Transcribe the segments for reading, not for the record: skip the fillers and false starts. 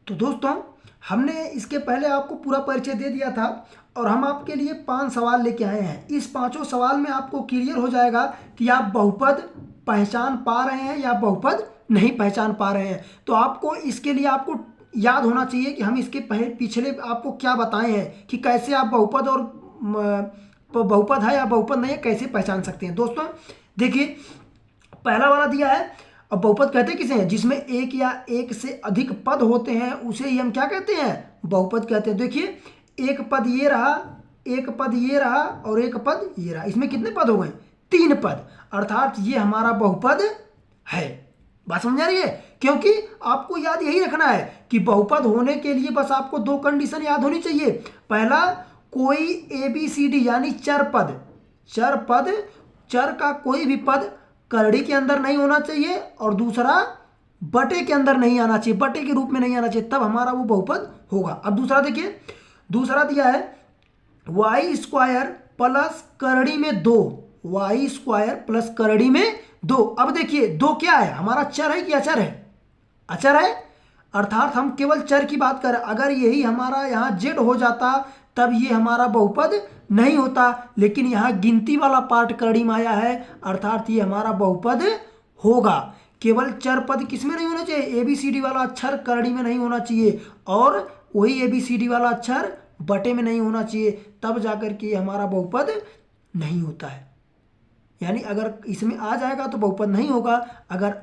तो दोस्तों हमने इसके पहले आपको पूरा परिचय दे दिया था और हम आपके लिए 5 सवाल लेके आए हैं। इस पांचों सवाल में आपको क्लियर हो जाएगा कि आप बहुपद पहचान पा रहे हैं या बहुपद नहीं पहचान पा रहे हैं। तो आपको इसके लिए आपको याद होना चाहिए कि हम इसके पिछले आपको क्या बताए हैं कि कैसे आप बहुपद और बहुपद है या बहुपद नहीं है कैसे पहचान सकते हैं। दोस्तों देखिए, पहला वाला दिया है। अब बहुपद कहते किसे हैं? जिसमें एक या एक से अधिक पद होते हैं उसे ही हम क्या कहते हैं? बहुपद कहते हैं। देखिए, एक पद ये रहा, एक पद ये रहा और एक पद ये रहा। इसमें कितने पद हो गए? 3 पद, अर्थात ये हमारा बहुपद है। बात समझ आ रही है? क्योंकि आपको याद यही रखना है कि बहुपद होने के लिए बस आपको 2 कंडीशन याद होनी चाहिए। पहला, कोई ABCD यानी चर पद, चर का कोई भी पद करड़ी के अंदर नहीं होना चाहिए और दूसरा बटे के अंदर नहीं आना चाहिए, बटे के रूप में नहीं आना चाहिए, तब हमारा वो बहुपद होगा। अब दूसरा देखिए, दूसरा दिया है y² प्लस करड़ी में 2, y² प्लस करड़ी में 2। अब देखिए 2 क्या है? हमारा चर है कि अचर है? अचर है, अर्थात हम केवल चर की बात करें। अगर यही हमारा यहाँ z हो जाता तब ये हमारा बहुपद नहीं होता, लेकिन यहाँ गिनती वाला पार्ट करड़ी में आया है, अर्थात ये हमारा बहुपद होगा। केवल चर पद किसमें नहीं होना चाहिए? ABCD वाला अक्षर करड़ी में नहीं होना चाहिए और वही ABCD वाला अक्षर बटे में नहीं होना चाहिए, तब जाकर के हमारा बहुपद नहीं होता है। यानी अगर इसमें आ जाएगा तो बहुपद नहीं होगा, अगर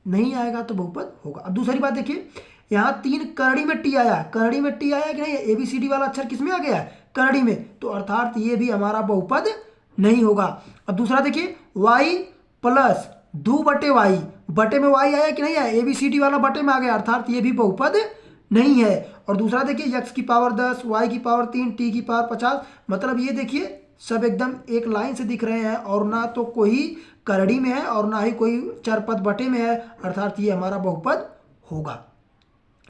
नहीं आएगा तो बहुपद होगा। अब दूसरी बात देखिए, यहाँ 3 करड़ी में टी आया, करड़ी में टी आया कि नहीं? ABCD वाला अक्षर किसमें आ गया? करड़ी में, तो अर्थात ये भी हमारा बहुपद नहीं होगा। अब दूसरा देखिए, y प्लस 2 बटे y, बटे में y आया कि नहीं आया? ABCD वाला बटे में आ गया, अर्थात ये भी बहुपद नहीं है। और दूसरा देखिए, x की पावर 10, y की पावर 3, t की पावर 50, मतलब ये देखिए सब एकदम एक लाइन से दिख रहे हैं और ना तो कोई करड़ी में है और ना ही कोई चरपद बटे में है, अर्थात ये हमारा बहुपद होगा।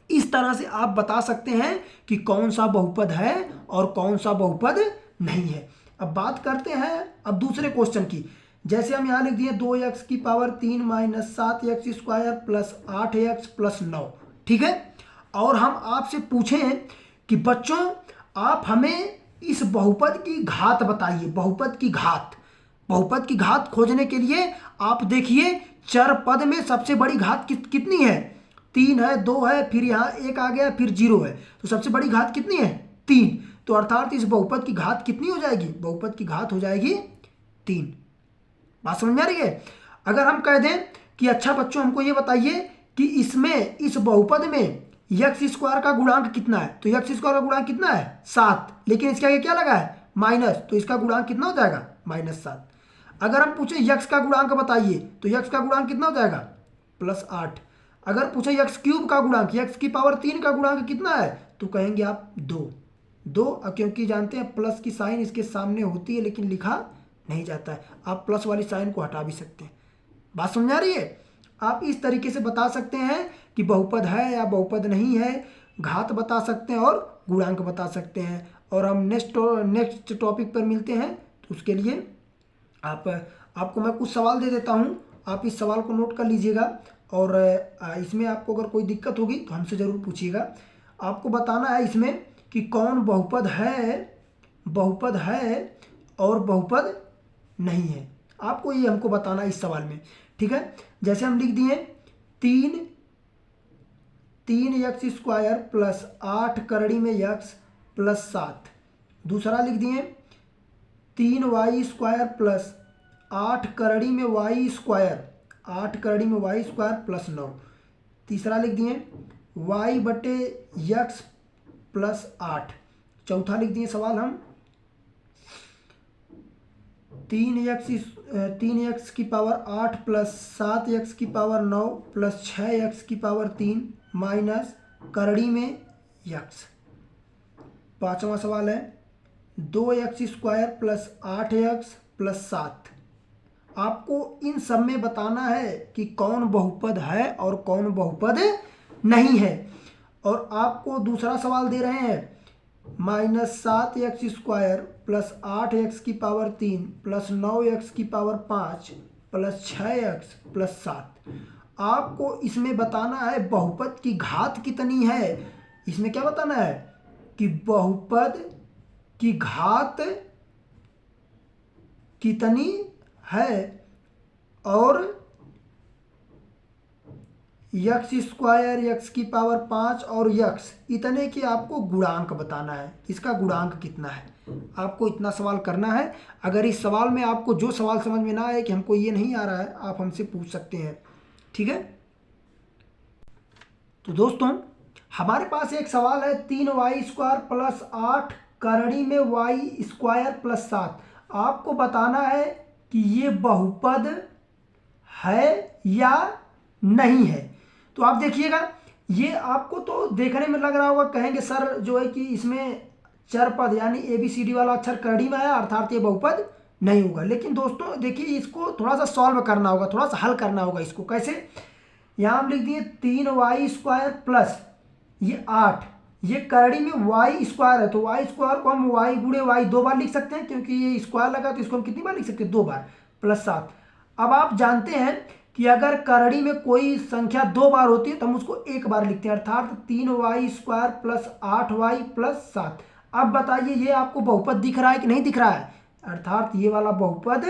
इस तरह से आप बता सकते हैं कि कौन सा बहुपद है और कौन सा बहुपद नहीं है। अब बात करते हैं अब दूसरे क्वेश्चन की। जैसे हम यहाँ लिख दिए 2x की power 3 minus 7x² plus 8x plus 9, ठीक है। और हम आपसे पूछें कि बच्चों आप हमें इस बहुपद की घात बताइए। बहुपद की घात खोजने के लिए आप देखिए चर पद में सबसे बड़ी घात कितनी है? 3 है, 2 है, फिर यहाँ 1 आ गया, फिर 0 है, तो सबसे बड़ी घात कितनी है? 3। तो अर्थात इस बहुपद की घात कितनी हो जाएगी? बहुपद की घात हो जाएगी 3। बात समझ में आ रही है? अगर हम कह दें कि अच्छा बच्चों हमको ये बताइए कि इसमें इस बहुपद में x² का गुणांक कितना है, तो x² का गुणांक कितना है? 7, लेकिन इसके आगे क्या लगा है? माइनस, तो इसका गुणांक कितना हो जाएगा? -7। अगर हम पूछे x का गुणांक बताइए तो x का गुणांक कितना हो जाएगा? +8। अगर पूछे x³ का गुणांक, x की पावर 3 का गुणांक कितना है, तो कहेंगे आप 2। क्योंकि जानते हैं प्लस की साइन इसके सामने होती है लेकिन लिखा नहीं जाता है, आप प्लस वाली साइन को हटा भी सकते हैं। बात समझ आ रही है? आप इस तरीके से बता सकते हैं कि बहुपद है या बहुपद नहीं है, घात बता सकते हैं और गुणांक बता सकते हैं। और हम नेक्स्ट टॉपिक पर मिलते हैं, तो उसके लिए आपको मैं कुछ सवाल दे देता हूं, आप इस सवाल को नोट कर लीजिएगा और इसमें आपको अगर कोई दिक्कत होगी तो हमसे ज़रूर पूछिएगा। आपको बताना है इसमें कि कौन बहुपद है और बहुपद नहीं है, आपको ये हमको बताना है इस सवाल में, ठीक है। जैसे हम लिख दिए 3x² प्लस 8 करड़ी में x प्लस 7। दूसरा लिख दिए 3y² प्लस 8 करड़ी में y² 8 करड़ी में y² प्लस 9। तीसरा लिख दिए y बटे x प्लस 8। चौथा लिख दिए सवाल हम 3x की पावर 8 प्लस 7x की पावर 9 प्लस 6x की पावर 3 माइनस करड़ी में x। पांचवा सवाल है 2x² प्लस 8x प्लस 7। आपको इन सब में बताना है कि कौन बहुपद है और कौन बहुपद नहीं है। और आपको दूसरा सवाल दे रहे हैं -7x² प्लस 8x की पावर 3 प्लस 9x की पावर 5 प्लस 6x प्लस 7। आपको इसमें बताना है बहुपद की घात कितनी है। इसमें क्या बताना है कि बहुपद की घात कितनी है और यक्स स्क्वायर, यक्स की पावर 5 और यक्स इतने के आपको गुणांक बताना है। इसका गुणांक कितना है, आपको इतना सवाल करना है। अगर इस सवाल में आपको जो सवाल समझ में ना आए कि हमको ये नहीं आ रहा है, आप हमसे पूछ सकते हैं, ठीक है। तो दोस्तों हमारे पास एक सवाल है 3y² प्लस 8 करड़ी में y² प्लस 7। आपको बताना है कि ये बहुपद है या नहीं है। तो आप देखिएगा, ये आपको तो देखने में लग रहा होगा, कहेंगे सर जो है कि इसमें चर पद यानी ABCD वाला अक्षर करड़ी में आया अर्थात ये बहुपद नहीं होगा। लेकिन दोस्तों देखिए, इसको थोड़ा सा सॉल्व करना होगा, थोड़ा सा हल करना होगा। इसको कैसे, यहाँ हम लिख दिए 3y² प्लस ये 8, ये करड़ी में y² है तो y² को हम y गुणे y 2 बार लिख सकते हैं, क्योंकि ये स्क्वायर लगा तो इसको हम कितनी बार लिख सकते हैं, 2 बार, प्लस 7। अब आप जानते हैं कि अगर करड़ी में कोई संख्या 2 बार होती है तो हम उसको 1 बार लिखते हैं, अर्थात 3y² प्लस 8y प्लस 7। अब बताइए ये आपको बहुपद दिख रहा है कि नहीं दिख रहा है, अर्थात ये वाला बहुपद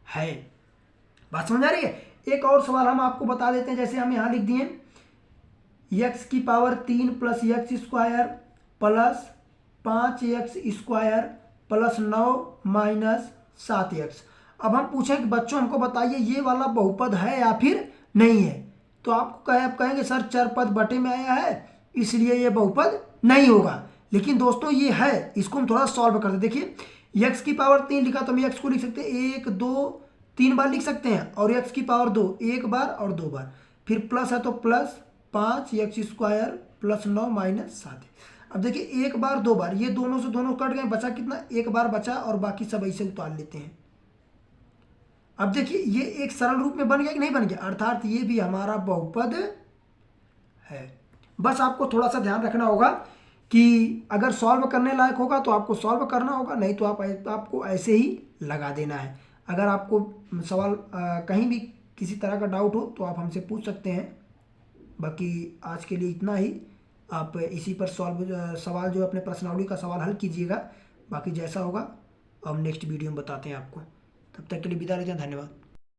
है। बात समझ आ रही है। एक और सवाल हम आपको बता देते हैं, जैसे हम यहाँ लिख दिए यक्स की power 3 plus x² plus 5x² plus 9 minus 7x। अब हम पूछें कि बच्चों हमको बताइए ये वाला बहुपद है या फिर नहीं है। तो आपको आप कहेंगे सर चर पद बटे में आया है इसलिए ये बहुपद नहीं होगा। लेकिन दोस्तों ये है, इसको हम थोड़ा सॉल्व करते। देखिए यक्स की पावर 3 लिखा तो हम यक्स को लिख सकते हैं 1 2 3 बार लिख सकते हैं, और यक्स की पावर 2 1 बार और 2 बार, फिर प्लस है तो प्लस 5x² प्लस 9 माइनस 7। अब देखिए 1 बार 2 बार, ये दोनों से दोनों कट गए, बचा कितना, 1 बार बचा, और बाकी सब ऐसे उतार लेते हैं। अब देखिए ये एक सरल रूप में बन गया कि नहीं बन गया, अर्थात ये भी हमारा बहुपद है। बस आपको थोड़ा सा ध्यान रखना होगा कि अगर सॉल्व करने लायक होगा तो आपको सॉल्व करना होगा, नहीं तो आपको ऐसे ही लगा देना है। अगर आपको सवाल कहीं भी किसी तरह का डाउट हो तो आप हमसे पूछ सकते हैं। बाकी आज के लिए इतना ही। आप इसी पर सवाल जो अपने प्रश्नावली का सवाल हल कीजिएगा। बाकी जैसा होगा हम नेक्स्ट वीडियो में बताते हैं आपको। तब तक के लिए विदा लेते हैं, धन्यवाद।